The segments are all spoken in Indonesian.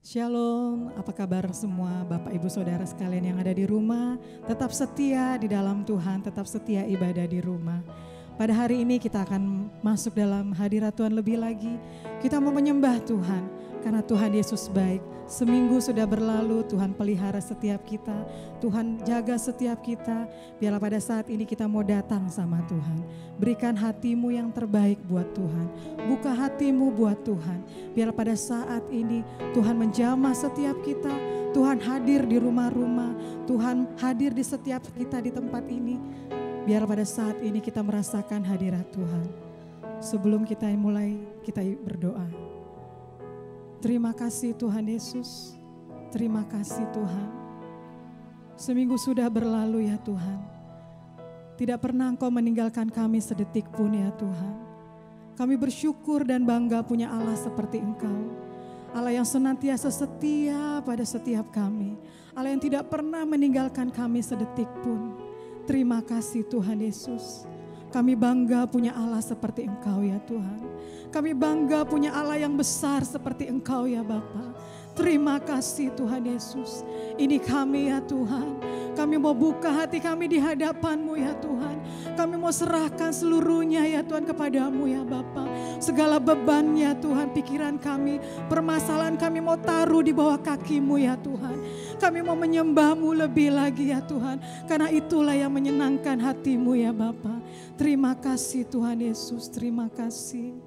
Shalom, apa kabar semua Bapak Ibu Saudara sekalian yang ada di rumah. Tetap setia di dalam Tuhan, tetap setia ibadah di rumah. Pada hari ini kita akan masuk dalam hadirat Tuhan lebih lagi. Kita mau menyembah Tuhan, karena Tuhan Yesus baik. Seminggu sudah berlalu, Tuhan pelihara setiap kita, Tuhan jaga setiap kita. Biarlah pada saat ini kita mau datang sama Tuhan. Berikan hatimu yang terbaik buat Tuhan. Buka hatimu buat Tuhan. Biarlah pada saat ini Tuhan menjamah setiap kita. Tuhan hadir di rumah-rumah. Tuhan hadir di setiap kita di tempat ini. Biarlah pada saat ini kita merasakan hadirat Tuhan. Sebelum kita mulai, kita berdoa. Terima kasih Tuhan Yesus, terima kasih Tuhan. Seminggu sudah berlalu ya Tuhan. Tidak pernah Engkau meninggalkan kami sedetik pun ya Tuhan. Kami bersyukur dan bangga punya Allah seperti Engkau. Allah yang senantiasa setia pada setiap kami. Allah yang tidak pernah meninggalkan kami sedetik pun. Terima kasih Tuhan Yesus. Kami bangga punya Allah seperti Engkau ya Tuhan. Kami bangga punya Allah yang besar seperti Engkau ya Bapa. Terima kasih Tuhan Yesus. Ini kami ya Tuhan. Kami mau buka hati kami di hadapan-Mu ya Tuhan. Kami mau serahkan seluruhnya ya Tuhan kepadamu ya Bapa. Segala bebannya Tuhan, pikiran kami, permasalahan kami mau taruh di bawah kaki-Mu ya Tuhan. Kami mau menyembah-Mu lebih lagi ya Tuhan. Karena itulah yang menyenangkan hati-Mu ya Bapa. Terima kasih Tuhan Yesus, terima kasih.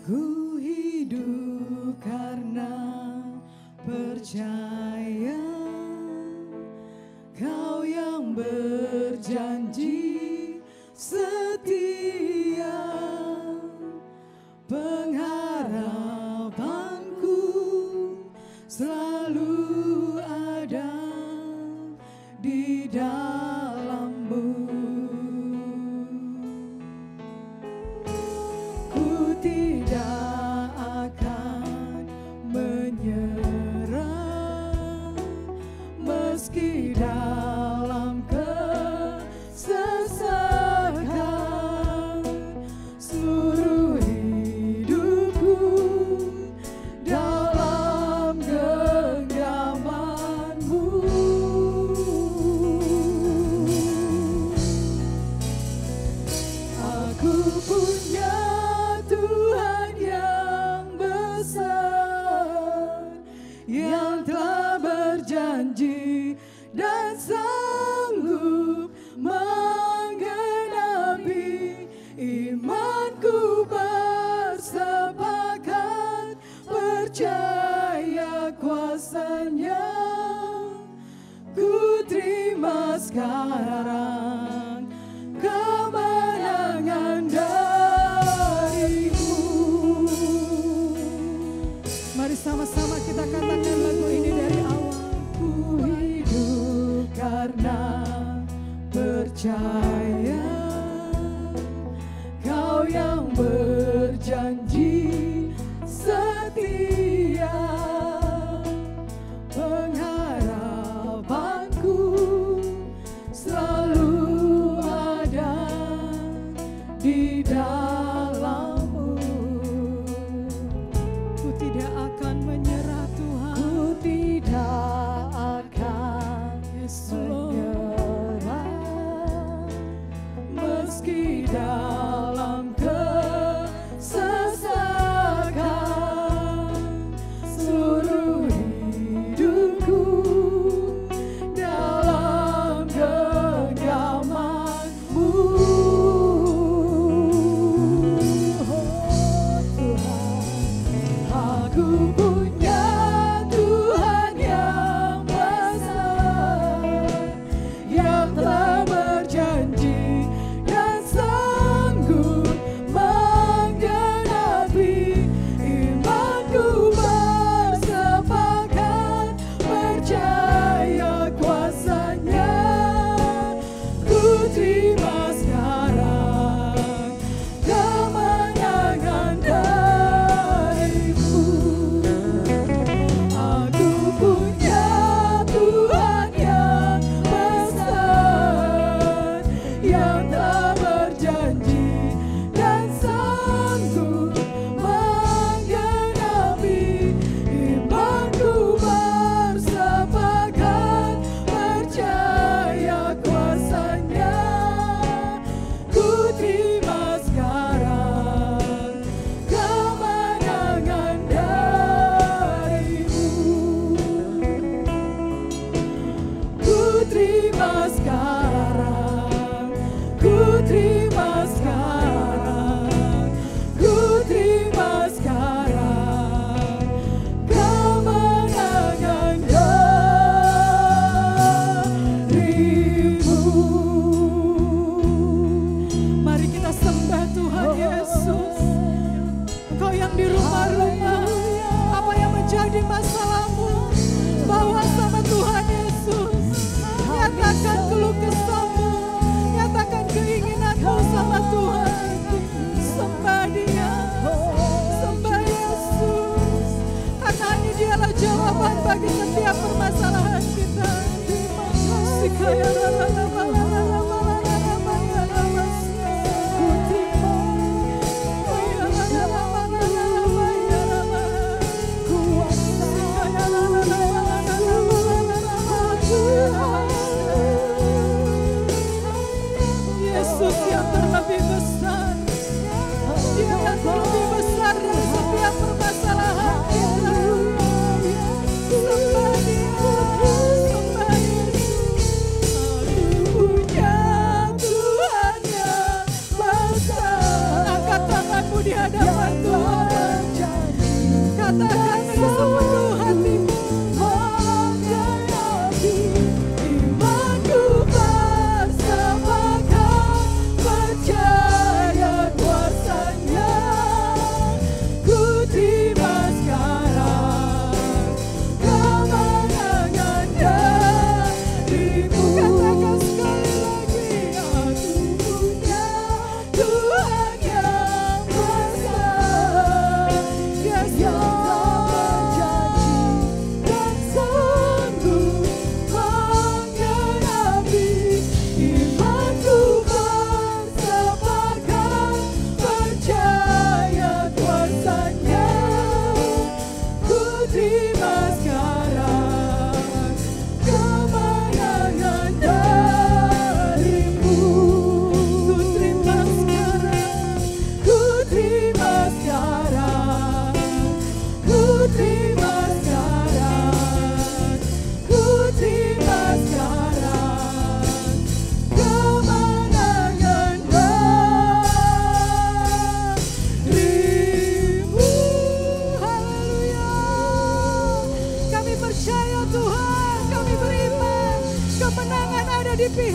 Ku hidup karena percaya Kau yang berjanji setia, pengharapanku selalu ada di dalam-Mu. Ku tidak akan menyerah meski dalam kesesakan. Seluruh hidupku dalam genggaman-Mu. Aku punya Tuhan yang besar, yang telah berjanji dan sanggup menggenapi. Imanku bersepakat percaya kuasa-Nya. Ku terima sekarang kemenangan dari-Mu. Mari sama-sama kita katakan lagu ini dari awal. Ku hidup karena percaya Kau yang berjanji setia, pengharapanku selalu ada di dalam-Mu. Ku tidak akan menyerah Tuhan. Ku tidak akan menyerah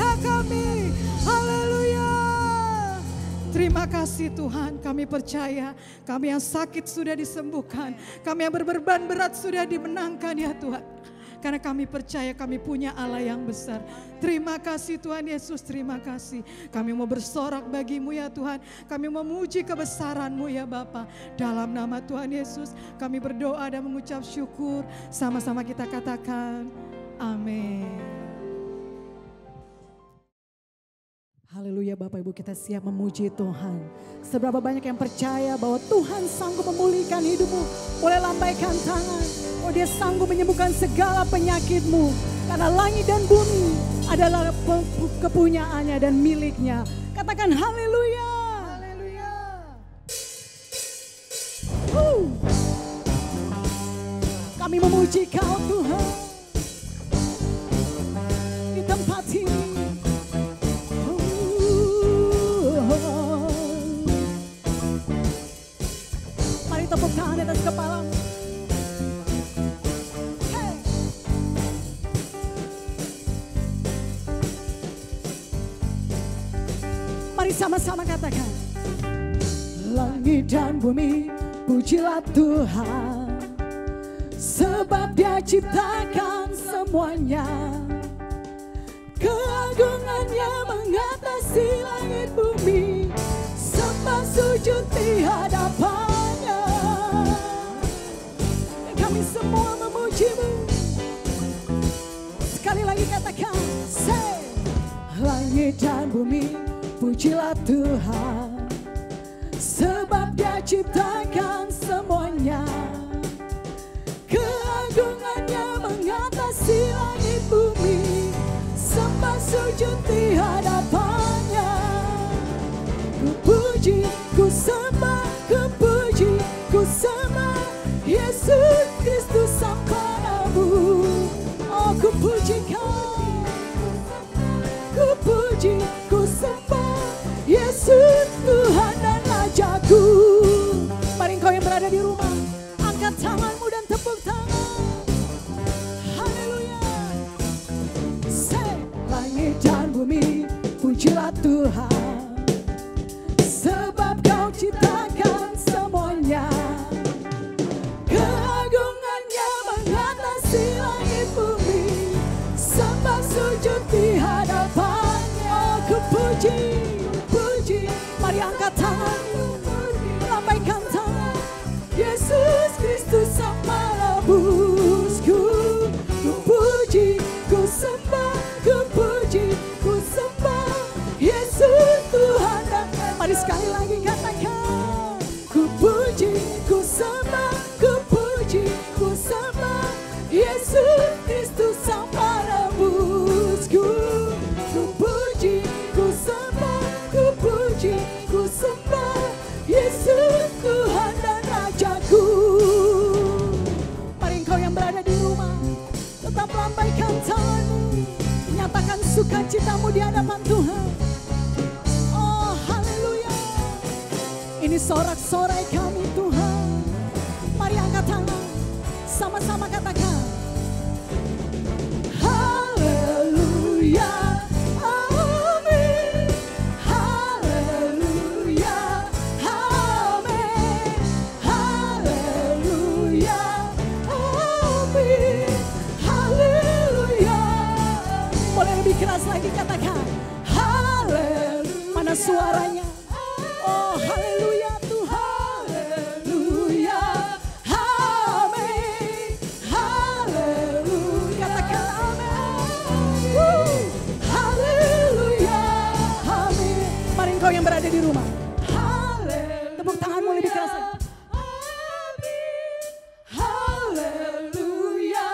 sukacita kami. Haleluya. Terima kasih Tuhan, kami percaya kami yang sakit sudah disembuhkan, kami yang berbeban berat sudah dimenangkan ya Tuhan. Karena kami percaya kami punya Allah yang besar. Terima kasih Tuhan Yesus, terima kasih. Kami mau bersorak bagimu ya Tuhan, kami memuji kebesaran-Mu ya Bapa. Dalam nama Tuhan Yesus kami berdoa dan mengucap syukur. Sama-sama kita katakan amin. Haleluya Bapak Ibu, kita siap memuji Tuhan. Seberapa banyak yang percaya bahwa Tuhan sanggup memulihkan hidupmu. Boleh lambaikan tangan. Oh, Dia sanggup menyembuhkan segala penyakitmu. Karena langit dan bumi adalah kepunyaannya dan miliknya. Katakan haleluya. Haleluya. Kami memuji Kau Tuhan. Di tempat ini. Tepuk tangan di atas kepala. Hey. Mari sama-sama katakan. Langit dan bumi pujilah Tuhan, sebab Dia ciptakan semuanya. Keagungannya mengatasi langit bumi, sembah sujud di hadapan. Semua memuji-Mu. Sekali lagi katakan, say. Langit dan bumi pujilah Tuhan, sebab Dia ciptakan semuanya. Keagungannya mengatasi langit bumi, sembah sujud di hadapan-Nya. Ku puji, ku sembah, ku puji, ku sembah Yesus Kristus Sang Padamu. Oh, ku puji Kau, ku puji, ku sembah Yesus Tuhan dan Rajaku. Mari engkau yang berada di rumah, angkat tanganmu dan tepuk tangan. Haleluya. Say, langit dan bumi pujilah Tuhan, sebab Kau ciptakan semuanya. Keagungannya mengatasi langit bumi, sembah sujud di hadapan-Nya. Ku puji, puji. Mari angkat tangan, lambaikan tangan. Yesus Kristus Sang Penebusku. Ku puji, ku sembah, ku puji, ku sembah Yesus Tuhan dan mari sekali lagi katakan. Ku puji, ku sembah, ku puji, ku sembah Yesus Kristus Sang Penebusku. Ku puji, ku sembah, ku puji, ku sembah Yesus Tuhan dan Rajaku. Mari engkau yang berada di rumah, tetap lambaikan tanganmu, nyatakan sukacitamu di hadapan Tuhan. Oh, haleluya. Ini sorak-sorai kami Tuhan. Mari angkat tangan, sama-sama katakan. Haleluya, amin. Haleluya, amin. Haleluya, amin. Haleluya. Boleh lebih keras lagi katakan. Haleluya. Mana suaranya? Oh, haleluya Tuhan. Haleluya. Amin. Haleluya. Katakan amin. Haleluya. Amin. Mari engkau yang berada di rumah. Haleluya. Tepuk tanganmu lebih keras lagi. Amin. Haleluya.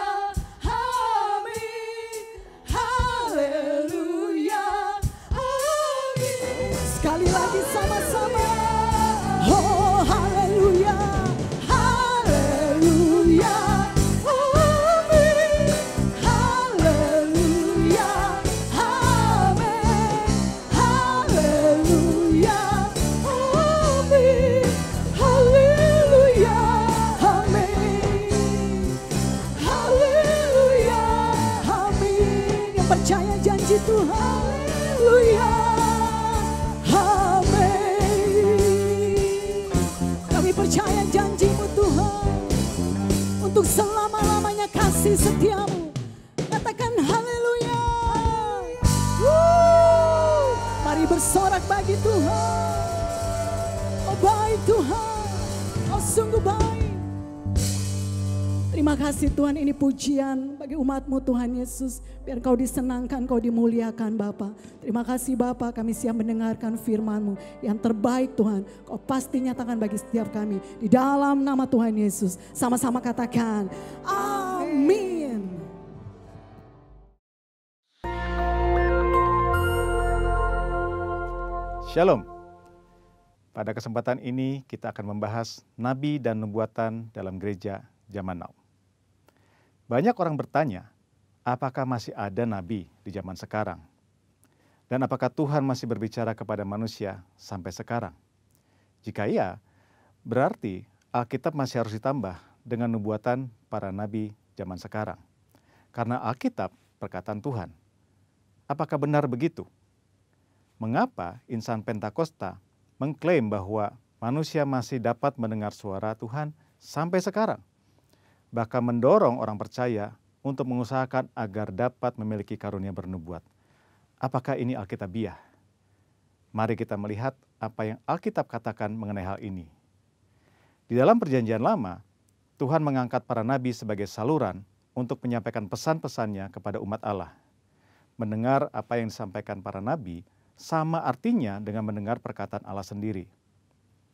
Amin. Haleluya. Amin. Sekali lagi sama-sama. Oh, haleluya. Haleluya. Amin. Haleluya. Amin. Haleluya. Amin. Haleluya. Amin. Haleluya. Amin. Yang percaya janji Tuhan. Haleluya. Amin. Kami percaya janji-Mu Tuhan, untuk selama-lamanya kasih setiamu. Katakan haleluya. Mari bersorak bagi Tuhan. Oh baik Tuhan, oh sungguh baik. Terima kasih Tuhan, ini pujian bagi umat-Mu Tuhan Yesus. Biar Kau disenangkan, Kau dimuliakan Bapa. Terima kasih Bapa, kami siap mendengarkan firman-Mu. Yang terbaik Tuhan, Kau pasti nyatakan bagi setiap kami. Di dalam nama Tuhan Yesus, sama-sama katakan amin. Shalom. Pada kesempatan ini kita akan membahas nabi dan nubuatan dalam gereja zaman now. Banyak orang bertanya, apakah masih ada nabi di zaman sekarang? Dan apakah Tuhan masih berbicara kepada manusia sampai sekarang? Jika iya, berarti Alkitab masih harus ditambah dengan nubuatan para nabi zaman sekarang. Karena Alkitab perkataan Tuhan. Apakah benar begitu? Mengapa insan Pentakosta mengklaim bahwa manusia masih dapat mendengar suara Tuhan sampai sekarang? Bahkan mendorong orang percaya untuk mengusahakan agar dapat memiliki karunia bernubuat. Apakah ini Alkitabiah? Mari kita melihat apa yang Alkitab katakan mengenai hal ini. Di dalam Perjanjian Lama, Tuhan mengangkat para nabi sebagai saluran untuk menyampaikan pesan-pesannya kepada umat Allah. Mendengar apa yang disampaikan para nabi sama artinya dengan mendengar perkataan Allah sendiri.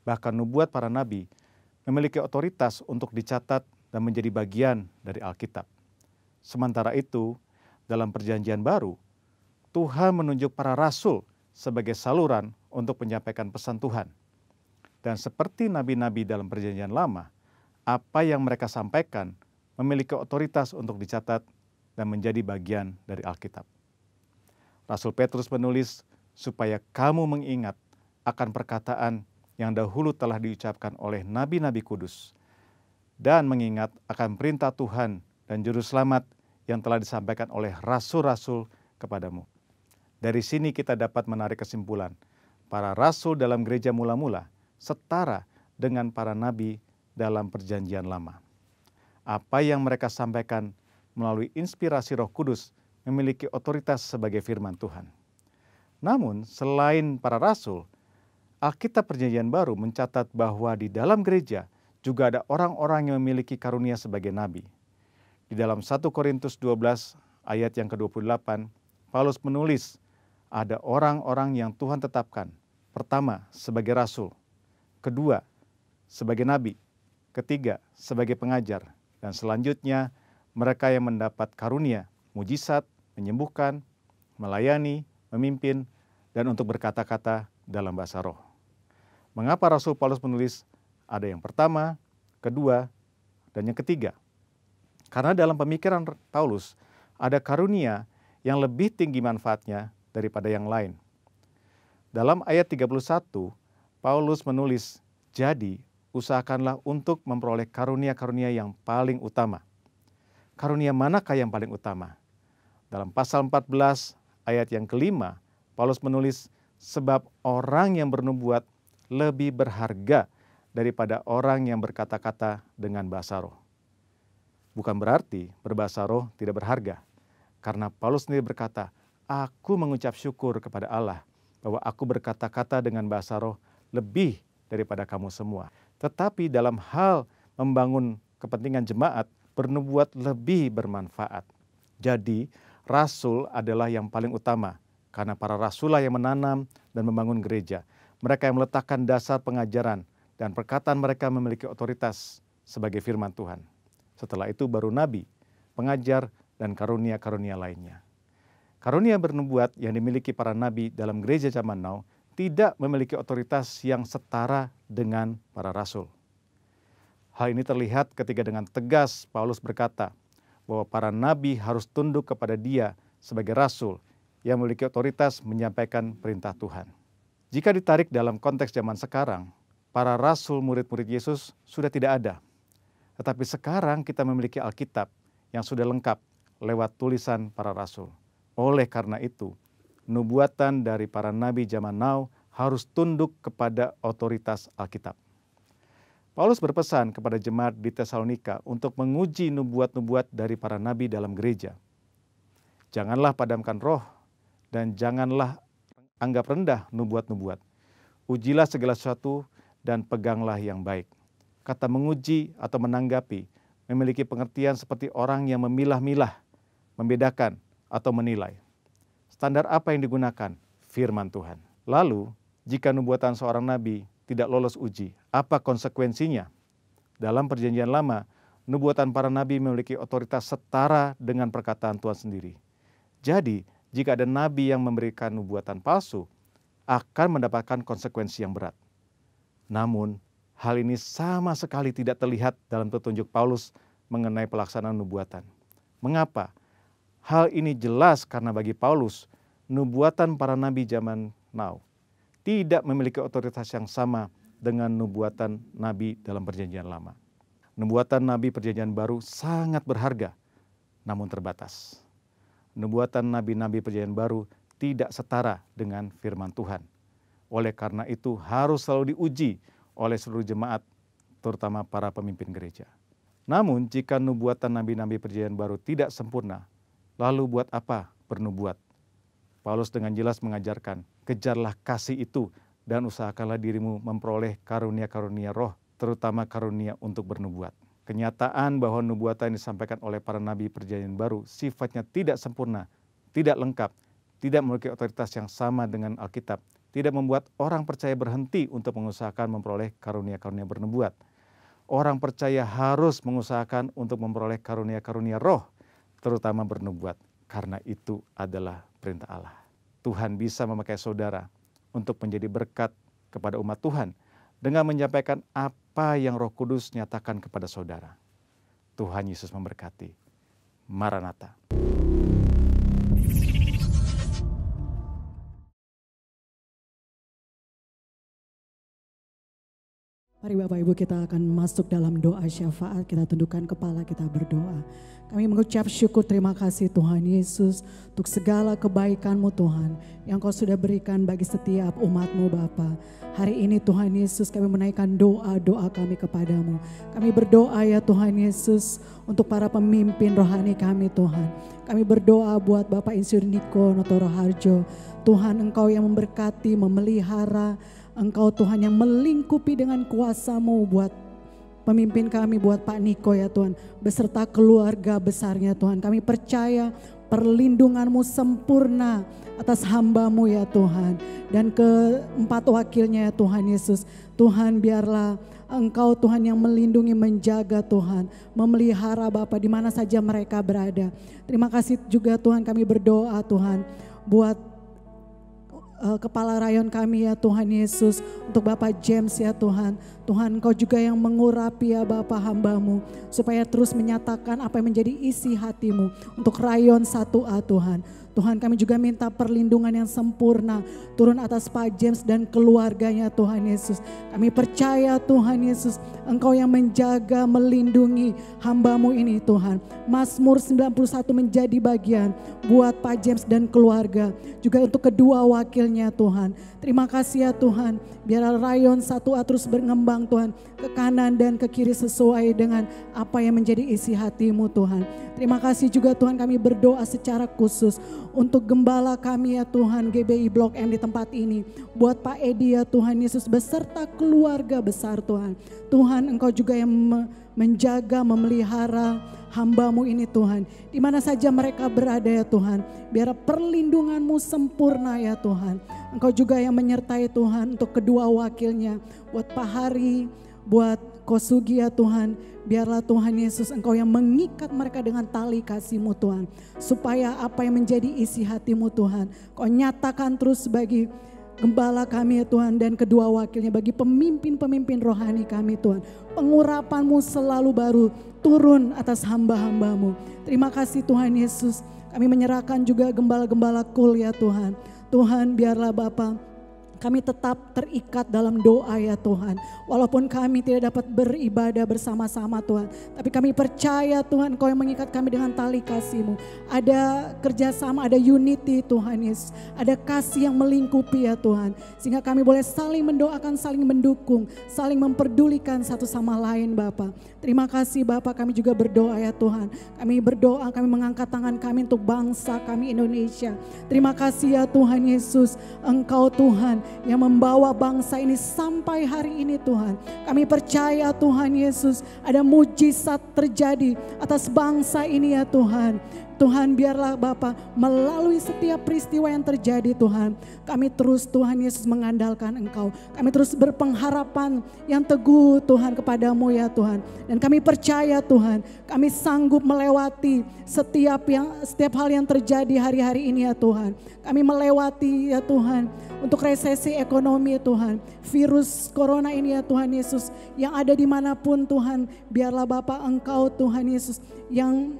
Bahkan nubuat para nabi memiliki otoritas untuk dicatat dan menjadi bagian dari Alkitab. Sementara itu, dalam Perjanjian Baru, Tuhan menunjuk para rasul sebagai saluran untuk menyampaikan pesan Tuhan. Dan seperti nabi-nabi dalam Perjanjian Lama, apa yang mereka sampaikan memiliki otoritas untuk dicatat dan menjadi bagian dari Alkitab. Rasul Petrus menulis, supaya kamu mengingat akan perkataan yang dahulu telah diucapkan oleh nabi-nabi kudus, dan mengingat akan perintah Tuhan dan juru selamat yang telah disampaikan oleh rasul-rasul kepadamu. Dari sini kita dapat menarik kesimpulan, para rasul dalam gereja mula-mula setara dengan para nabi dalam Perjanjian Lama. Apa yang mereka sampaikan melalui inspirasi Roh Kudus memiliki otoritas sebagai firman Tuhan. Namun, selain para rasul, Alkitab Perjanjian Baru mencatat bahwa di dalam gereja juga ada orang-orang yang memiliki karunia sebagai nabi. Di dalam 1 Korintus 12 ayat yang ke-28, Paulus menulis, ada orang-orang yang Tuhan tetapkan. Pertama, sebagai rasul. Kedua, sebagai nabi. Ketiga, sebagai pengajar. Dan selanjutnya, mereka yang mendapat karunia, mujizat, menyembuhkan, melayani, memimpin, dan untuk berkata-kata dalam bahasa roh. Mengapa Rasul Paulus menulis ada yang pertama, kedua, dan yang ketiga? Karena dalam pemikiran Paulus ada karunia yang lebih tinggi manfaatnya daripada yang lain. Dalam ayat 31, Paulus menulis, jadi usahakanlah untuk memperoleh karunia-karunia yang paling utama. Karunia manakah yang paling utama? Dalam pasal 14 ayat yang kelima, Paulus menulis, sebab orang yang bernubuat lebih berharga daripada orang yang berkata-kata dengan bahasa roh. Bukan berarti berbahasa roh tidak berharga. Karena Paulus sendiri berkata, aku mengucap syukur kepada Allah bahwa aku berkata-kata dengan bahasa roh lebih daripada kamu semua. Tetapi dalam hal membangun kepentingan jemaat, bernubuat lebih bermanfaat. Jadi, rasul adalah yang paling utama. Karena para rasul yang menanam dan membangun gereja. Mereka yang meletakkan dasar pengajaran dan perkataan mereka memiliki otoritas sebagai firman Tuhan. Setelah itu baru nabi, pengajar, dan karunia-karunia lainnya. Karunia bernubuat yang dimiliki para nabi dalam gereja zaman now tidak memiliki otoritas yang setara dengan para rasul. Hal ini terlihat ketika dengan tegas Paulus berkata bahwa para nabi harus tunduk kepada dia sebagai rasul yang memiliki otoritas menyampaikan perintah Tuhan. Jika ditarik dalam konteks zaman sekarang, para rasul murid-murid Yesus sudah tidak ada. Tetapi sekarang kita memiliki Alkitab yang sudah lengkap lewat tulisan para rasul. Oleh karena itu, nubuatan dari para nabi zaman now harus tunduk kepada otoritas Alkitab. Paulus berpesan kepada jemaat di Tesalonika untuk menguji nubuat-nubuat dari para nabi dalam gereja. Janganlah padamkan roh dan janganlah anggap rendah nubuat-nubuat. Ujilah segala sesuatu dan peganglah yang baik. Kata menguji atau menanggapi memiliki pengertian seperti orang yang memilah-milah, membedakan atau menilai. Standar apa yang digunakan? Firman Tuhan. Lalu, jika nubuatan seorang nabi tidak lolos uji, apa konsekuensinya? Dalam Perjanjian Lama, nubuatan para nabi memiliki otoritas setara dengan perkataan Tuhan sendiri. Jadi, jika ada nabi yang memberikan nubuatan palsu, akan mendapatkan konsekuensi yang berat. Namun, hal ini sama sekali tidak terlihat dalam petunjuk Paulus mengenai pelaksanaan nubuatan. Mengapa? Hal ini jelas karena bagi Paulus, nubuatan para nabi zaman now tidak memiliki otoritas yang sama dengan nubuatan nabi dalam Perjanjian Lama. Nubuatan nabi Perjanjian Baru sangat berharga, namun terbatas. Nubuatan nabi-nabi Perjanjian Baru tidak setara dengan firman Tuhan. Oleh karena itu harus selalu diuji oleh seluruh jemaat, terutama para pemimpin gereja. Namun jika nubuatan nabi-nabi Perjanjian Baru tidak sempurna, lalu buat apa bernubuat? Paulus dengan jelas mengajarkan, kejarlah kasih itu dan usahakanlah dirimu memperoleh karunia-karunia roh, terutama karunia untuk bernubuat. Kenyataan bahwa nubuatan yang disampaikan oleh para nabi Perjanjian Baru sifatnya tidak sempurna, tidak lengkap, tidak memiliki otoritas yang sama dengan Alkitab, tidak membuat orang percaya berhenti untuk mengusahakan memperoleh karunia-karunia bernubuat. Orang percaya harus mengusahakan untuk memperoleh karunia-karunia roh, terutama bernubuat, karena itu adalah perintah Allah. Tuhan bisa memakai saudara untuk menjadi berkat kepada umat Tuhan dengan menyampaikan apa yang Roh Kudus nyatakan kepada saudara. Tuhan Yesus memberkati. Maranatha. Mari Bapak Ibu kita akan masuk dalam doa syafaat, kita tundukkan kepala, kita berdoa. Kami mengucap syukur terima kasih Tuhan Yesus untuk segala kebaikan-Mu Tuhan yang Kau sudah berikan bagi setiap umat-Mu Bapa. Hari ini Tuhan Yesus kami menaikkan doa-doa kami kepadamu. Kami berdoa ya Tuhan Yesus untuk para pemimpin rohani kami Tuhan. Kami berdoa buat Bapak Insinyur Niko Notoro Harjo. Tuhan Engkau yang memberkati, memelihara, Engkau Tuhan yang melingkupi dengan kuasa-Mu buat pemimpin kami, buat Pak Niko ya Tuhan, beserta keluarga besarnya Tuhan. Kami percaya perlindungan-Mu sempurna atas hamba-Mu ya Tuhan. Dan keempat wakilnya ya Tuhan Yesus, Tuhan biarlah Engkau Tuhan yang melindungi, menjaga Tuhan, memelihara Bapa di mana saja mereka berada. Terima kasih juga Tuhan, kami berdoa Tuhan buat kepala rayon kami ya Tuhan Yesus, untuk Bapak James ya Tuhan. Tuhan Engkau juga yang mengurapi ya Bapak hamba-Mu supaya terus menyatakan apa yang menjadi isi hati-Mu untuk rayon 1A Tuhan. Tuhan kami juga minta perlindungan yang sempurna turun atas Pak James dan keluarganya Tuhan Yesus. Kami percaya Tuhan Yesus Engkau yang menjaga, melindungi hamba-Mu ini Tuhan. Mazmur 91 menjadi bagian buat Pak James dan keluarga, juga untuk kedua wakilnya Tuhan. Terima kasih ya Tuhan, biar rayon 1A terus berkembang Tuhan, ke kanan dan ke kiri sesuai dengan apa yang menjadi isi hati-Mu Tuhan. Terima kasih juga Tuhan, kami berdoa secara khusus untuk gembala kami ya Tuhan, GBI Blok M di tempat ini. Buat Pak Edi ya Tuhan Yesus beserta keluarga besar Tuhan. Tuhan Engkau juga yang menjaga, memelihara hamba-Mu ini Tuhan. Di mana saja mereka berada ya Tuhan, biar perlindungan-Mu sempurna ya Tuhan. Engkau juga yang menyertai Tuhan untuk kedua wakilnya, buat Pak Hari, buat Kosugi ya Tuhan. Biarlah Tuhan Yesus Engkau yang mengikat mereka dengan tali kasih-Mu Tuhan. Supaya apa yang menjadi isi hati-Mu Tuhan, Kau nyatakan terus bagi gembala kami ya Tuhan dan kedua wakilnya, bagi pemimpin-pemimpin rohani kami Tuhan. Pengurapan-Mu selalu baru turun atas hamba-hamba-Mu. Terima kasih Tuhan Yesus. Kami menyerahkan juga gembala-gembala kul ya Tuhan. Tuhan biarlah Bapa Kami tetap terikat dalam doa ya Tuhan. Walaupun kami tidak dapat beribadah bersama-sama Tuhan. Tapi kami percaya Tuhan Kau yang mengikat kami dengan tali kasih-Mu. Ada kerjasama, ada unity Tuhan Yesus. Ada kasih yang melingkupi ya Tuhan. Sehingga kami boleh saling mendoakan, saling mendukung, saling memperdulikan satu sama lain Bapa. Terima kasih Bapa, kami juga berdoa ya Tuhan. Kami berdoa, kami mengangkat tangan kami untuk bangsa kami Indonesia. Terima kasih ya Tuhan Yesus. Engkau Tuhan yang membawa bangsa ini sampai hari ini Tuhan. Kami percaya Tuhan Yesus ada mujizat terjadi atas bangsa ini ya Tuhan. Tuhan biarlah Bapa melalui setiap peristiwa yang terjadi Tuhan. Kami terus Tuhan Yesus mengandalkan Engkau. Kami terus berpengharapan yang teguh Tuhan kepadamu ya Tuhan. Dan kami percaya Tuhan kami sanggup melewati setiap hal yang terjadi hari-hari ini ya Tuhan. Kami melewati ya Tuhan untuk resesi ekonomi ya Tuhan. Virus corona ini ya Tuhan Yesus yang ada dimanapun Tuhan. Biarlah Bapa Engkau Tuhan Yesus yang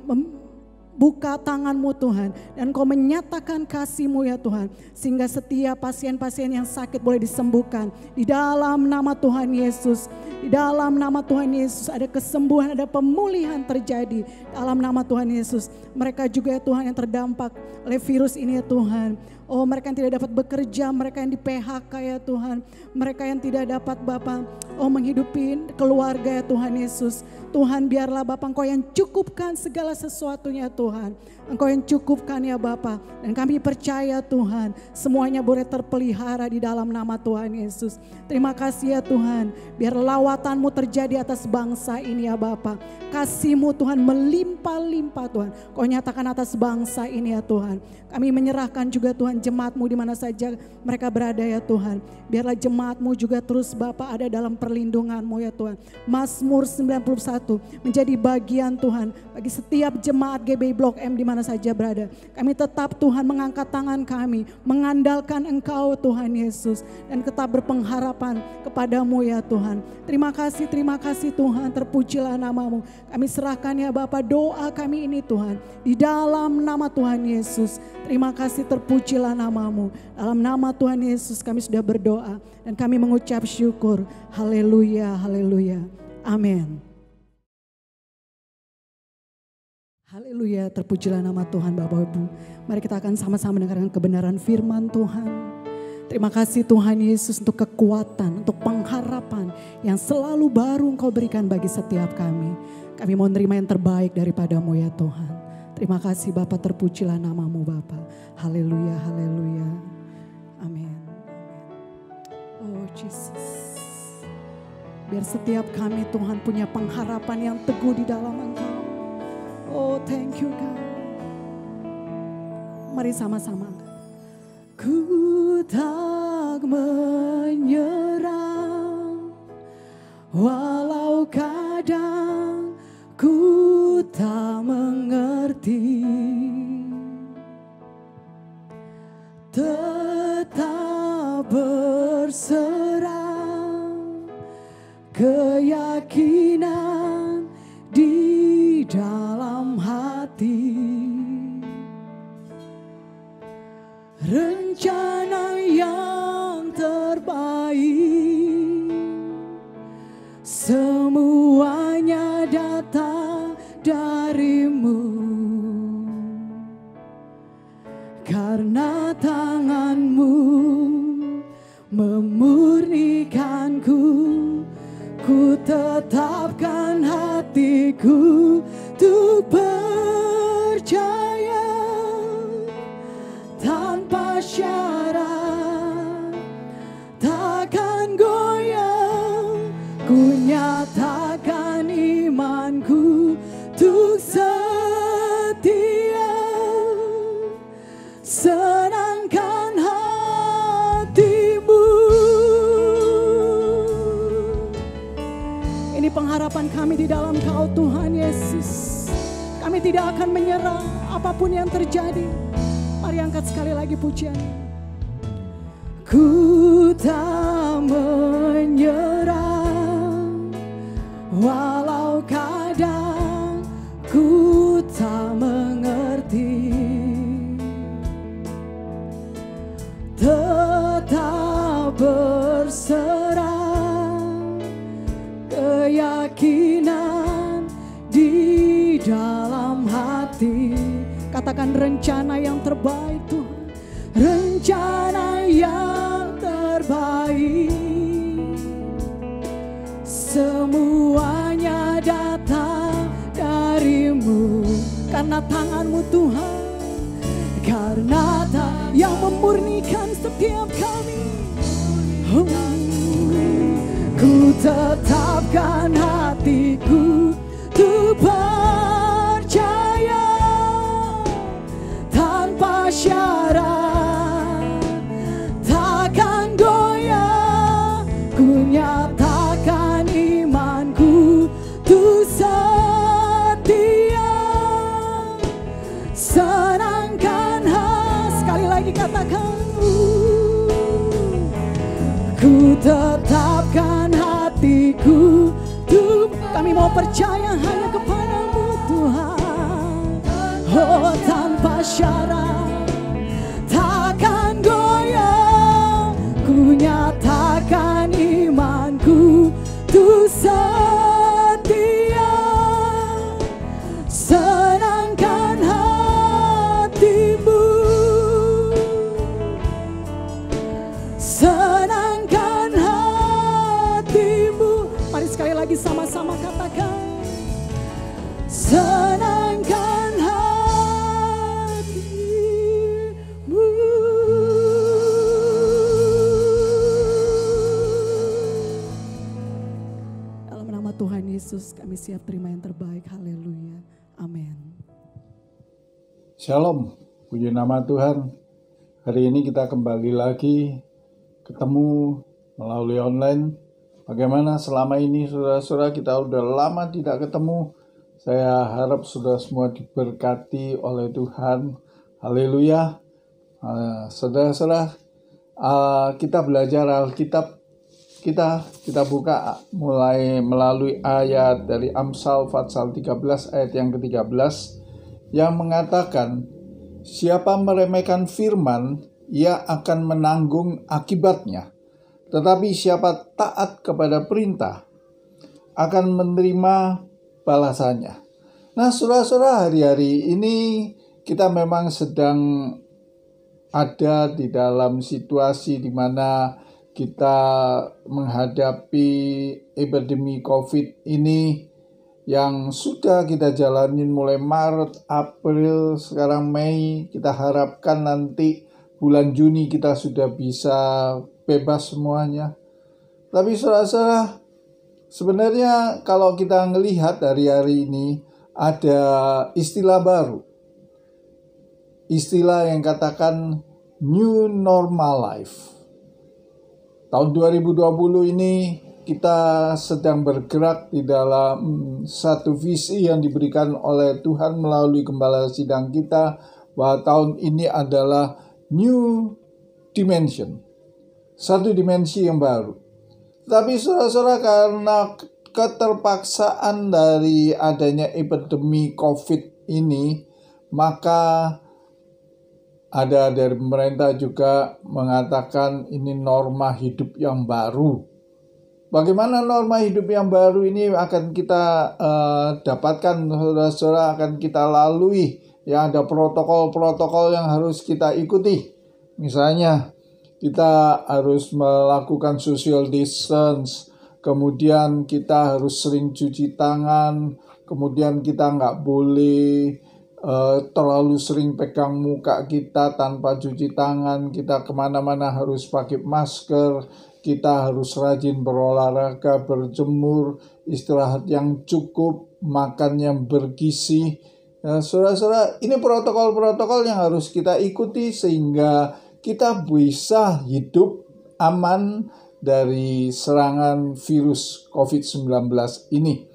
buka tangan-Mu Tuhan dan Kau menyatakan kasih-Mu ya Tuhan. Sehingga setiap pasien-pasien yang sakit boleh disembuhkan. Di dalam nama Tuhan Yesus. Di dalam nama Tuhan Yesus ada kesembuhan, ada pemulihan terjadi. Dalam nama Tuhan Yesus. Mereka juga ya Tuhan yang terdampak oleh virus ini ya Tuhan. Oh mereka yang tidak dapat bekerja, mereka yang di PHK ya Tuhan. Mereka yang tidak dapat Bapa menghidupi keluarga ya Tuhan Yesus. Tuhan biarlah Bapa Engkau yang cukupkan segala sesuatunya Tuhan. Engkau yang cukupkan ya Bapa. Dan kami percaya Tuhan semuanya boleh terpelihara di dalam nama Tuhan Yesus. Terima kasih ya Tuhan. Biar lawatan-Mu terjadi atas bangsa ini ya Bapa. Kasih-Mu Tuhan melimpah-limpah Tuhan. Kau nyatakan atas bangsa ini ya Tuhan. Kami menyerahkan juga Tuhan jemaat-Mu di mana saja mereka berada ya Tuhan. Biarlah jemaat-Mu juga terus Bapa ada dalam perlindungan-Mu ya Tuhan. Mazmur 91 menjadi bagian Tuhan bagi setiap jemaat GBI Blok M di mana saja berada. Kami tetap Tuhan mengangkat tangan kami, mengandalkan Engkau Tuhan Yesus dan tetap berpengharapan kepadamu ya Tuhan. Terima kasih Tuhan, terpujilah nama-Mu. Kami serahkan ya Bapa doa kami ini Tuhan di dalam nama Tuhan Yesus. Terima kasih, terpujilah nama-Mu. Dalam nama Tuhan Yesus kami sudah berdoa dan kami mengucap syukur. Haleluya, haleluya. Amin. Haleluya, terpujilah nama Tuhan Bapak Ibu. Mari kita akan sama-sama mendengarkan kebenaran firman Tuhan. Terima kasih Tuhan Yesus untuk kekuatan, untuk pengharapan yang selalu baru Engkau berikan bagi setiap kami. Kami mau menerima yang terbaik daripada-Mu ya Tuhan. Terima kasih Bapa, terpujilah nama-Mu Bapa. Haleluya, haleluya. Amin. Oh Jesus. Biar setiap kami Tuhan punya pengharapan yang teguh di dalam Engkau. Oh thank you God. Mari sama-sama. Ku tak menyerah, walau kadang ku tak mengerti, tetap berserah, keyakinan di dalam hati. Rencana yang terbaik semuanya datang dari-Mu, karena tangan-Mu memurnikanku. Ku tetapkan hatiku untuk percaya tanpa syarat, takkan goyang. Ku nyatakan imanku untuk setia, senangkan hatimu. Ini pengharapan kami di dalam Kau Tuhan Yesus. Kami tidak akan menyerah apapun yang terjadi. Mari angkat sekali lagi pujian. Ku tak menyerah, walau kadang ku tak mengerti, tetap berserah, keyakinan di dalam hati. Katakan rencana yang terbaik Tuhan, rencana yang terbaik. Semuanya datang darimu, karena tangan-Mu Tuhan, karena yang memurnikan setiap kami. Ku tetapkan hatiku untuk percaya tanpa syarat, takkan goyah. Ku nyatakan imanku untuk setia, senangkan hati. Sekali lagi katakan, ku tetapkan hatiku untuk. Kami mau percaya hanya kepadamu Tuhan. Oh, tanpa syarat, takkan goyah. Ku nyatakan imanku untuk setia, senangkan hatimu, senangkan hatimu. Mari sekali lagi sama-sama katakan, senangkan hatimu. Dalam nama Tuhan Yesus kami siap terima yang terbaik. Haleluya. Amin. Shalom, puji nama Tuhan. Hari ini kita kembali lagi ketemu melalui online. Bagaimana selama ini saudara-saudara, kita udah lama tidak ketemu. Saya harap saudara semua diberkati oleh Tuhan. Haleluya. Saudara-saudara, kita belajar Alkitab. Kita buka mulai melalui ayat dari Amsal pasal 13 ayat yang ke-13 yang mengatakan, siapa meremehkan firman, ia akan menanggung akibatnya. Tetapi siapa taat kepada perintah akan menerima balasannya. Nah, saudara-saudara, hari-hari ini kita memang sedang ada di dalam situasi di mana kita menghadapi epidemi COVID ini yang sudah kita jalanin mulai Maret, April, sekarang Mei. Kita harapkan nanti bulan Juni kita sudah bisa bebas semuanya. Tapi saudara-saudara, sebenarnya kalau kita melihat hari-hari ini ada istilah baru. Istilah yang katakan new normal life. Tahun 2020 ini kita sedang bergerak di dalam satu visi yang diberikan oleh Tuhan melalui gembala sidang kita, bahwa tahun ini adalah new dimension. Satu dimensi yang baru. Tapi saudara-saudara, karena keterpaksaan dari adanya epidemi COVID ini, maka ada dari pemerintah juga mengatakan ini norma hidup yang baru. Bagaimana norma hidup yang baru ini akan kita dapatkan, saudara-saudara, akan kita lalui. Ya, ada protokol-protokol yang harus kita ikuti. Misalnya, kita harus melakukan social distance, kemudian kita harus sering cuci tangan, kemudian kita nggak boleh terlalu sering pegang muka kita tanpa cuci tangan, kita kemana-mana harus pakai masker, kita harus rajin berolahraga, berjemur, istirahat yang cukup, makan yang bergizi. Saudara-saudara, ini protokol-protokol yang harus kita ikuti sehingga kita bisa hidup aman dari serangan virus COVID-19 ini.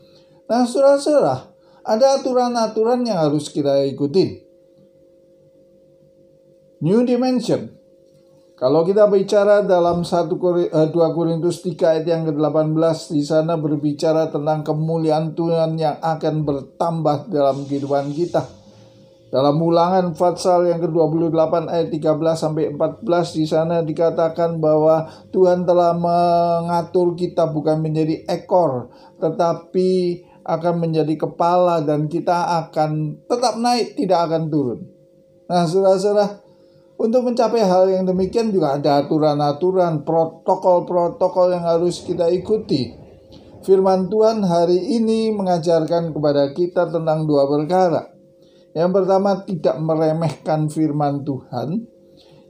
Nah, saudara-saudara, ada aturan-aturan yang harus kita ikutin. New dimension. Kalau kita bicara dalam 2 Korintus 3 ayat yang ke-18, di sana berbicara tentang kemuliaan Tuhan yang akan bertambah dalam kehidupan kita. Dalam Ulangan pasal yang ke-28 ayat 13 sampai 14 di sana dikatakan bahwa Tuhan telah mengatur kita bukan menjadi ekor, tetapi akan menjadi kepala, dan kita akan tetap naik, tidak akan turun. Nah, saudara-saudara, untuk mencapai hal yang demikian juga ada aturan-aturan, protokol-protokol yang harus kita ikuti. Firman Tuhan hari ini mengajarkan kepada kita tentang dua perkara. Yang pertama, tidak meremehkan firman Tuhan.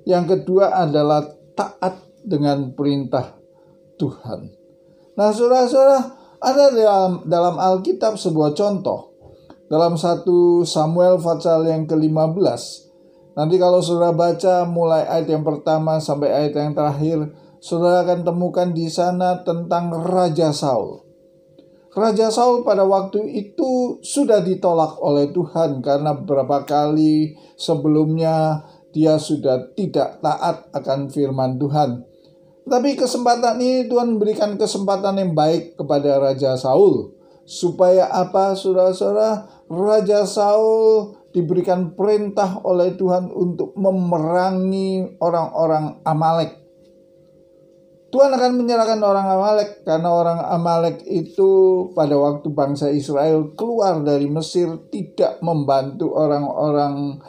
Yang kedua adalah taat dengan perintah Tuhan. Nah, saudara-saudara, ada dalam Alkitab sebuah contoh. Dalam 1 Samuel pasal yang ke-15. Nanti kalau saudara baca mulai ayat yang pertama sampai ayat yang terakhir, saudara akan temukan di sana tentang Raja Saul. Raja Saul pada waktu itu sudah ditolak oleh Tuhan karena beberapa kali sebelumnya dia sudah tidak taat akan firman Tuhan. Tapi kesempatan ini Tuhan berikan kesempatan yang baik kepada Raja Saul. Supaya apa, saudara-saudara? Raja Saul diberikan perintah oleh Tuhan untuk memerangi orang-orang Amalek. Tuhan akan menyerahkan orang Amalek karena orang Amalek itu pada waktu bangsa Israel keluar dari Mesir tidak membantu orang-orang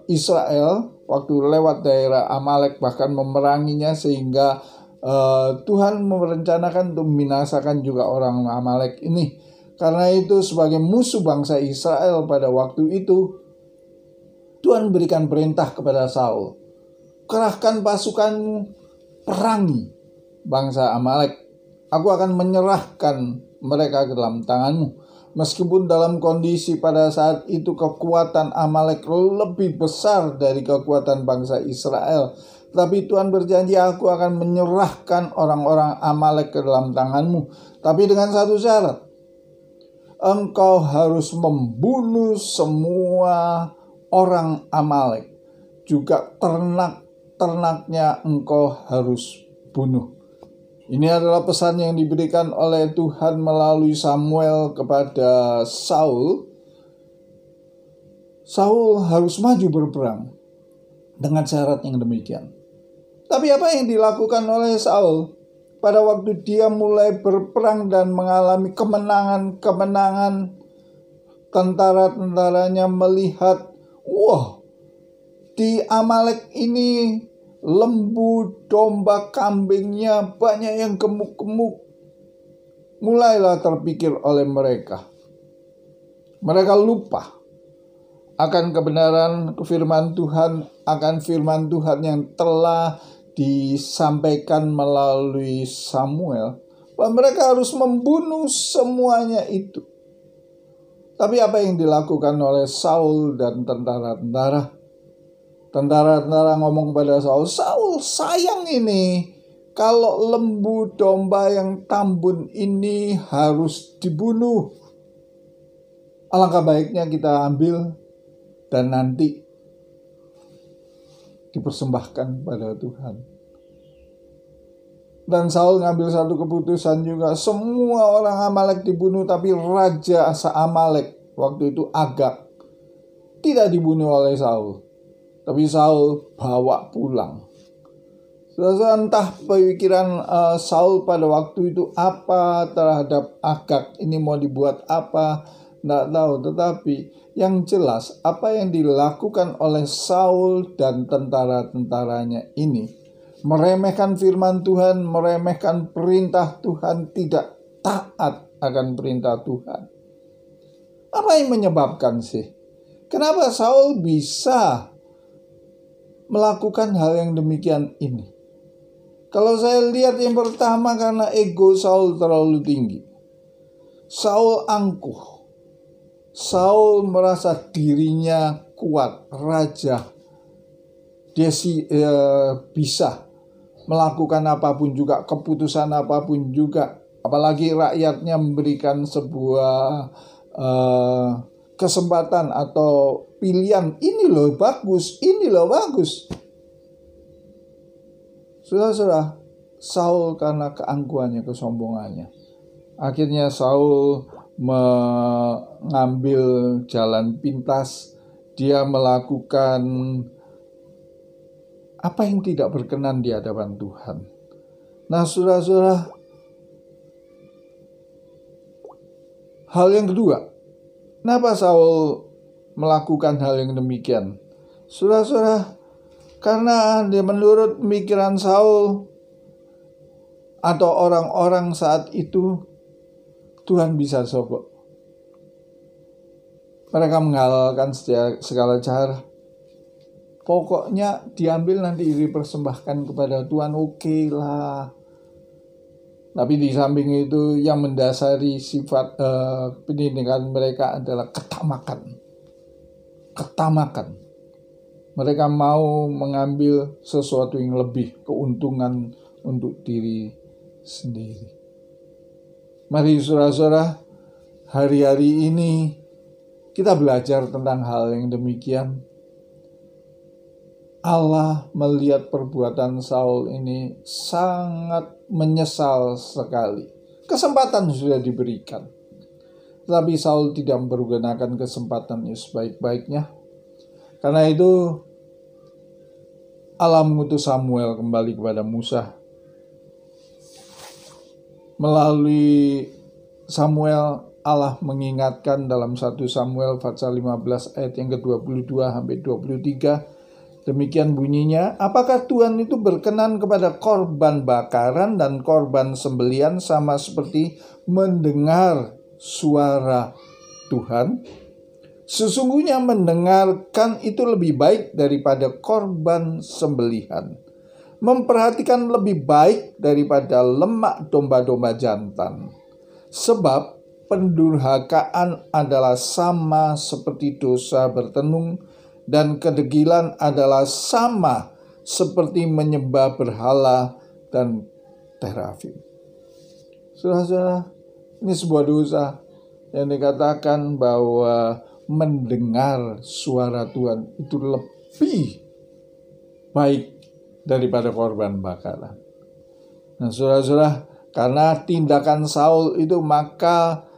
Israel waktu lewat daerah Amalek, bahkan memeranginya, sehingga Tuhan merencanakan untuk membinasakan juga orang Amalek ini. Karena itu sebagai musuh bangsa Israel pada waktu itu, Tuhan berikan perintah kepada Saul, kerahkan pasukanmu, perangi bangsa Amalek. Aku akan menyerahkan mereka ke dalam tanganmu. Meskipun dalam kondisi pada saat itu kekuatan Amalek lebih besar dari kekuatan bangsa Israel, tapi Tuhan berjanji, aku akan menyerahkan orang-orang Amalek ke dalam tanganmu. Tapi dengan satu syarat, engkau harus membunuh semua orang Amalek, juga ternaknya engkau harus bunuh. Ini adalah pesan yang diberikan oleh Tuhan melalui Samuel kepada Saul. Saul harus maju berperang dengan syarat yang demikian. Tapi apa yang dilakukan oleh Saul pada waktu dia mulai berperang dan mengalami kemenangan, tentara-tentaranya melihat, wah, di Amalek ini lembu, domba, kambingnya banyak yang gemuk-gemuk. Mulailah terpikir oleh mereka. Mereka lupa akan kebenaran firman Tuhan, akan firman Tuhan yang telah disampaikan melalui Samuel, bahwa mereka harus membunuh semuanya itu. Tapi apa yang dilakukan oleh Saul dan tentara-tentara? Tentara-tentara ngomong kepada Saul, Saul, sayang ini kalau lembu domba yang tambun ini harus dibunuh. Alangkah baiknya kita ambil dan nanti dipersembahkan pada Tuhan. Dan Saul ngambil satu keputusan juga, semua orang Amalek dibunuh, tapi Raja Amalek waktu itu Agag tidak dibunuh oleh Saul. Tapi Saul bawa pulang. Entah pikiran Saul pada waktu itu apa terhadap Agag, ini mau dibuat apa, tidak tahu. Tetapi yang jelas apa yang dilakukan oleh Saul dan tentara-tentaranya ini, meremehkan firman Tuhan, meremehkan perintah Tuhan, tidak taat akan perintah Tuhan. Apa yang menyebabkan sih? Kenapa Saul bisa melakukan hal yang demikian ini? Kalau saya lihat, yang pertama karena ego Saul terlalu tinggi. Saul angkuh. Saul merasa dirinya kuat, raja. Dia bisa melakukan apapun juga, keputusan apapun juga. Apalagi rakyatnya memberikan sebuah kesempatan atau pilihan, ini loh bagus, ini loh bagus. Saudara-saudara, Saul karena keangkuhannya, kesombongannya, akhirnya Saul mengambil jalan pintas dia melakukan apa yang tidak berkenan di hadapan Tuhan. Nah, saudara-saudara, hal yang kedua, kenapa Saul melakukan hal yang demikian? Saudara-saudara, karena menurut pemikiran Saul atau orang-orang saat itu, Tuhan bisa sogok. Mereka menghalalkan segala cara. Pokoknya diambil nanti dipersembahkan kepada Tuhan, oke lah. Tapi di samping itu yang mendasari sifat pendidikan mereka adalah ketamakan. Ketamakan. Mereka mau mengambil sesuatu yang lebih, keuntungan untuk diri sendiri. Mari saudara-saudara, hari-hari ini kita belajar tentang hal yang demikian. Allah melihat perbuatan Saul ini sangat menyesal sekali. Kesempatan sudah diberikan, tapi Saul tidak mempergunakan kesempatan itu sebaik-baiknya. Karena itu Allah mengutus Samuel kembali kepada Musa. Melalui Samuel, Allah mengingatkan dalam 1 Samuel pasal 15 ayat yang ke-22 sampai 23. Demikian bunyinya, apakah Tuhan itu berkenan kepada korban bakaran dan korban sembelihan sama seperti mendengar suara Tuhan? Sesungguhnya mendengarkan itu lebih baik daripada korban sembelihan. Memperhatikan lebih baik daripada lemak domba-domba jantan. Sebab pendurhakaan adalah sama seperti dosa bertenung, dan kedegilan adalah sama seperti menyembah berhala dan terafim. Saudara-saudara, ini sebuah dosa yang dikatakan bahwa mendengar suara Tuhan itu lebih baik daripada korban bakaran. Nah, saudara-saudara, karena tindakan Saul itu maka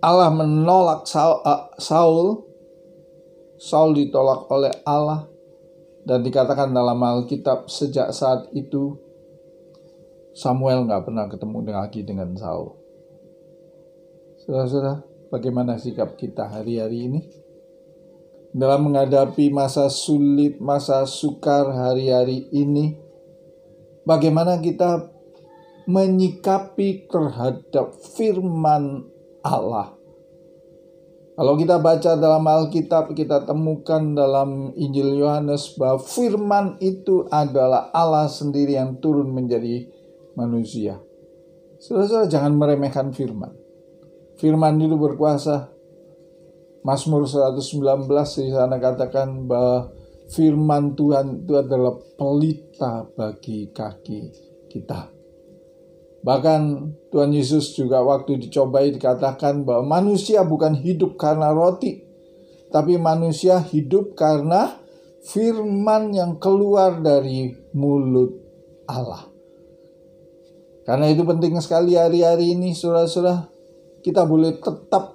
Allah menolak Saul ditolak oleh Allah, dan dikatakan dalam Alkitab sejak saat itu Samuel gak pernah ketemu lagi dengan Saul. Saudara-saudara, bagaimana sikap kita hari-hari ini? Dalam menghadapi masa sulit, masa sukar hari-hari ini, bagaimana kita menyikapi terhadap firman Allah? Kalau kita baca dalam Alkitab, kita temukan dalam Injil Yohanes bahwa firman itu adalah Allah sendiri yang turun menjadi manusia. Saudara-saudara, jangan meremehkan firman. Firman itu berkuasa. Mazmur 119 di sana katakan bahwa firman Tuhan itu adalah pelita bagi kaki kita. Bahkan Tuhan Yesus juga waktu dicobai dikatakan bahwa manusia bukan hidup karena roti, tapi manusia hidup karena firman yang keluar dari mulut Allah. Karena itu penting sekali hari-hari ini saudara-saudara, kita boleh tetap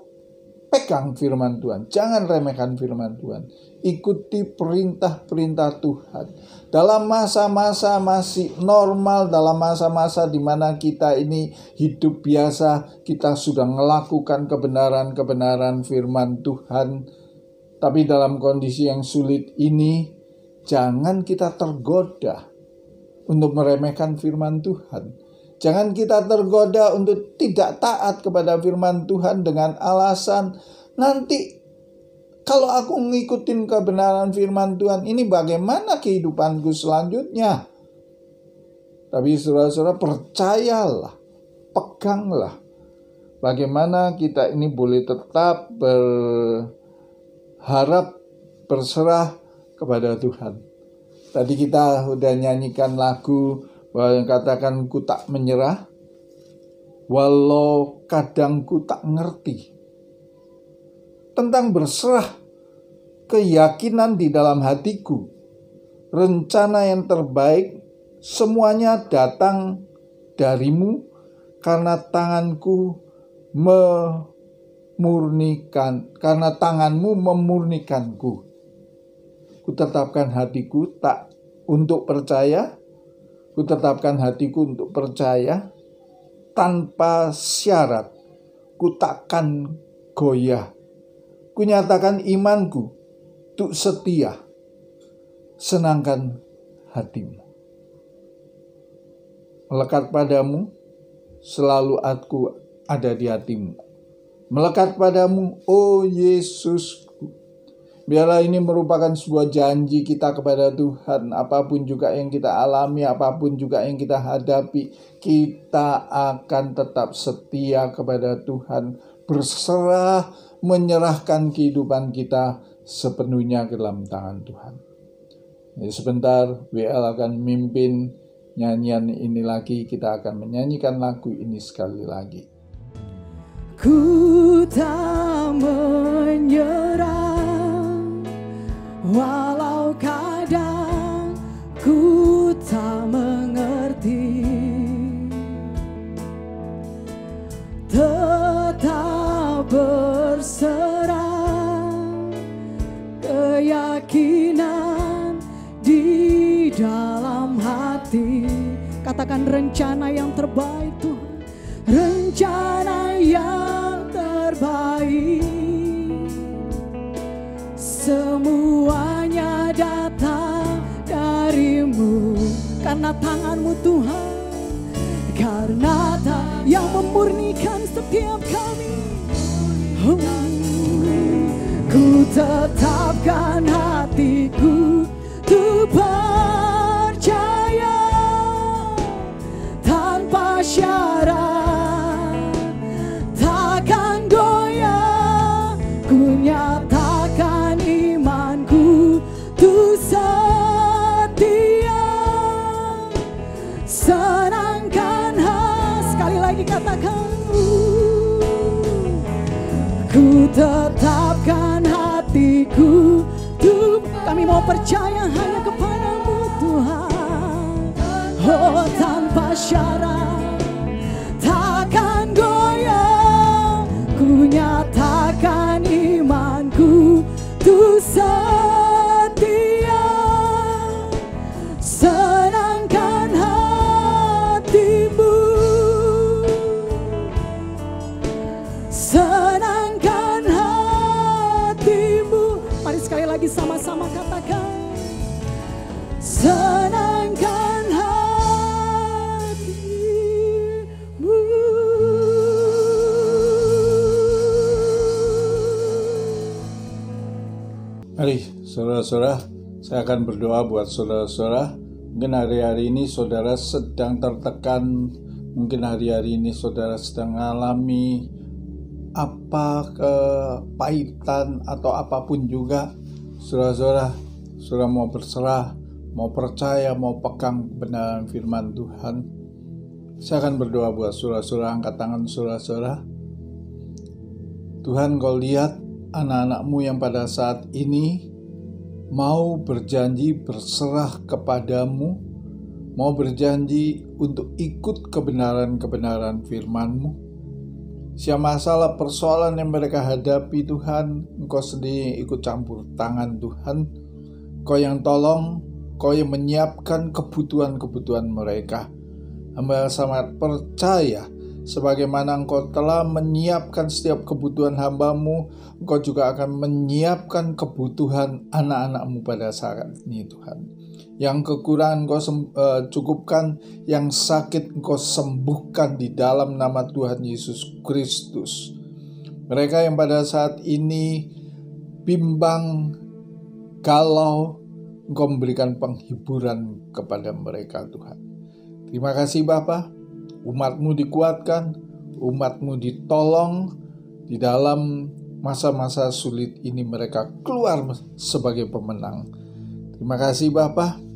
pegang firman Tuhan. Jangan remehkan firman Tuhan. Ikuti perintah-perintah Tuhan. Dalam masa-masa masih normal, dalam masa-masa di mana kita ini hidup biasa, kita sudah melakukan kebenaran-kebenaran firman Tuhan. Tapi dalam kondisi yang sulit ini, jangan kita tergoda untuk meremehkan firman Tuhan. Jangan kita tergoda untuk tidak taat kepada firman Tuhan dengan alasan, nanti kalau aku ngikutin kebenaran firman Tuhan ini bagaimana kehidupanku selanjutnya? Tapi saudara-saudara, percayalah, peganglah. Bagaimana kita ini boleh tetap berharap, berserah kepada Tuhan. Tadi kita udah nyanyikan lagu bahwa yang katakan ku tak menyerah, walau kadang ku tak ngerti. Tentang berserah, keyakinan di dalam hatiku, rencana yang terbaik, semuanya datang darimu, karena tanganmu memurnikanku. Kutetapkan hatiku tak untuk percaya, kutetapkan hatiku untuk percaya tanpa syarat. Ku takkan goyah. Kunyatakan imanku untuk setia. Senangkan hatimu. Melekat padamu, selalu aku ada di hatimu. Melekat padamu, oh Yesus. Biarlah ini merupakan sebuah janji kita kepada Tuhan. Apapun juga yang kita alami, apapun juga yang kita hadapi, kita akan tetap setia kepada Tuhan. Berserah, menyerahkan kehidupan kita sepenuhnya ke dalam tangan Tuhan. Jadi sebentar, WL akan memimpin nyanyian ini lagi. Kita akan menyanyikan lagu ini sekali lagi. Ku tak menyerah, walau kadang ku tak mengerti, tetap berserah, keyakinan di dalam hati. Katakan rencana yang terbaik Tuhan, rencana yang terbaik. Semuanya datang darimu, karena tanganmu Tuhan, karena yang memurnikan setiap kami. Ku tetapkan hatiku untuk percaya tanpa syarat, takkan goyah. Ku nyatakan imanku untuk setia. Senangkan sekali lagi katakan, ku tetapkan hatiku untuk, kami mau percaya hanya kepadamu Tuhan. Oh, tanpa syarat, takkan goyah. Ku nyatakan imanku untuk setia. Senangkan hatimu, senangkan hatimu. Mari sekali lagi sama-sama katakan, senangkan hatimu. Mari saudara-saudara, saya akan berdoa buat saudara-saudara. Mungkin hari-hari ini saudara sedang tertekan, mungkin hari-hari ini saudara sedang mengalami apa kepahitan atau apapun juga. Saudara-saudara, saudara mau berserah, mau percaya, mau pegang kebenaran firman Tuhan. Saya akan berdoa buat saudara-saudara. Angkat tangan saudara-saudara. Tuhan, Kau lihat anak-anak-Mu yang pada saat ini mau berjanji berserah kepadamu, mau berjanji untuk ikut kebenaran-kebenaran firman-Mu. Siapa masalah persoalan yang mereka hadapi Tuhan, Engkau sendiri ikut campur tangan Tuhan. Kau yang tolong, Kau yang menyiapkan kebutuhan-kebutuhan mereka. Hamba sangat percaya, sebagaimana Engkau telah menyiapkan setiap kebutuhan hamba-Mu, Engkau juga akan menyiapkan kebutuhan anak-anak-Mu pada saat ini Tuhan. Yang kekurangan Engkau cukupkan, yang sakit Engkau sembuhkan di dalam nama Tuhan Yesus Kristus. Mereka yang pada saat ini bimbang, galau, Engkau memberikan penghiburan kepada mereka Tuhan. Terima kasih Bapa, umat-Mu dikuatkan, umat-Mu ditolong di dalam masa-masa sulit ini, mereka keluar sebagai pemenang. Terima kasih Bapa.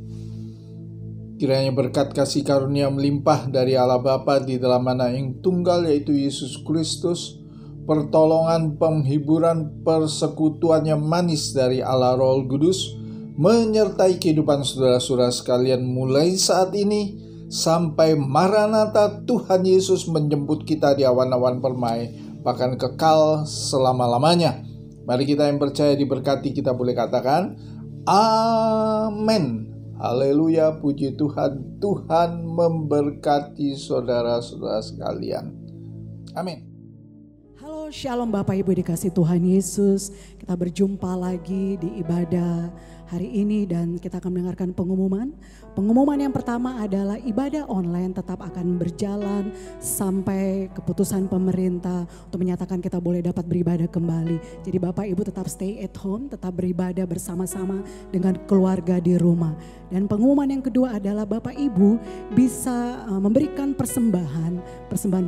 Kiranya berkat kasih karunia melimpah dari Allah Bapa di dalam Anak yang tunggal yaitu Yesus Kristus, pertolongan, penghiburan, persekutuan yang manis dari Allah Roh Kudus menyertai kehidupan saudara-saudara sekalian mulai saat ini sampai Maranatha Tuhan Yesus menjemput kita di awan-awan permai, bahkan kekal selama-lamanya. Mari kita yang percaya diberkati, kita boleh katakan Amin. Haleluya, puji Tuhan. Tuhan memberkati saudara-saudara sekalian. Amin. Halo, shalom Bapak Ibu dikasih Tuhan Yesus. Kita berjumpa lagi di ibadah hari ini dan kita akan mendengarkan pengumuman. Pengumuman yang pertama adalah ibadah online tetap akan berjalan sampai keputusan pemerintah untuk menyatakan kita boleh dapat beribadah kembali. Jadi Bapak Ibu tetap stay at home, tetap beribadah bersama-sama dengan keluarga di rumah. Dan pengumuman yang kedua adalah Bapak Ibu bisa memberikan persembahan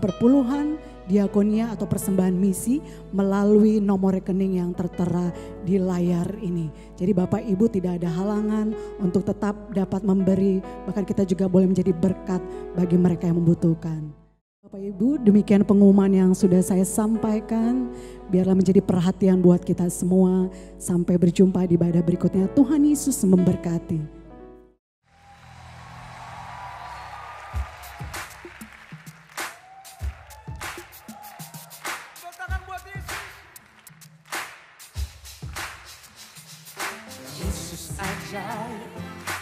perpuluhan, diakonia atau persembahan misi melalui nomor rekening yang tertera di layar ini. Jadi Bapak Ibu tidak ada halangan untuk tetap dapat memberi, bahkan kita juga boleh menjadi berkat bagi mereka yang membutuhkan. Bapak Ibu, demikian pengumuman yang sudah saya sampaikan. Biarlah menjadi perhatian buat kita semua. Sampai berjumpa di ibadah berikutnya. Tuhan Yesus memberkati.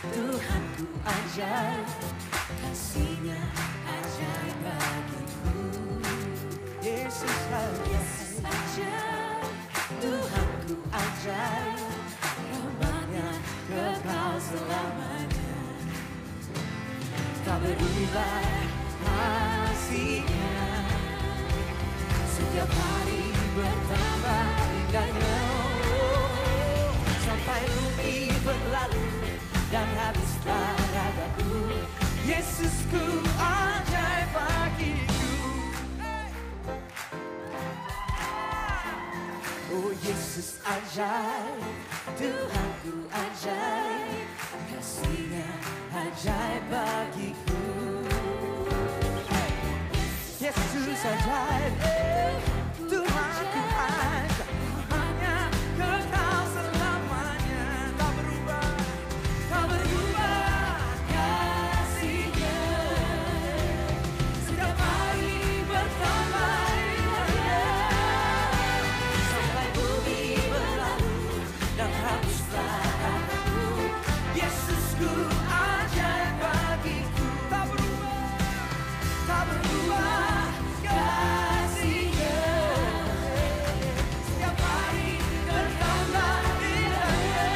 Tuhanku ajaib, kasih-Nya ajaib bagiku. Yesus ajaib, Tuhanku ajaib, rahmat-Nya kekal selamanya. Tak berubah kasih-Nya, setiap hari bertambah indahnya. Sampai bumi berlalu dan habislah ragaku, Yesusku ajaib bagiku. Oh Yesus ajaib, Tuhanku ajaib, kasih-Nya ajaib bagiku. Yesus ajaib, Tuhanku ajaib, hanya kekal selamanya. Tak berubah kasih-Nya, setiap hari bertambah indahnya. Sampai bumi berlalu dan habislah ragaku, Yesusku ajaib bagiku. Tak berubah kasih-Nya, setiap hari bertambah indahnya.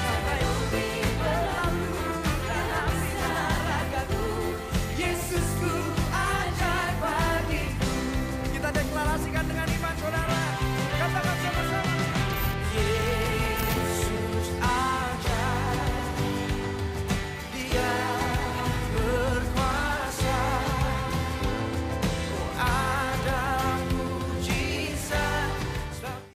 Sampai bumi berlalu dan habislah ragaku, Yesusku ajaib bagiku. Kita deklarasikan dengan iman saudara. Katakan sama-sama.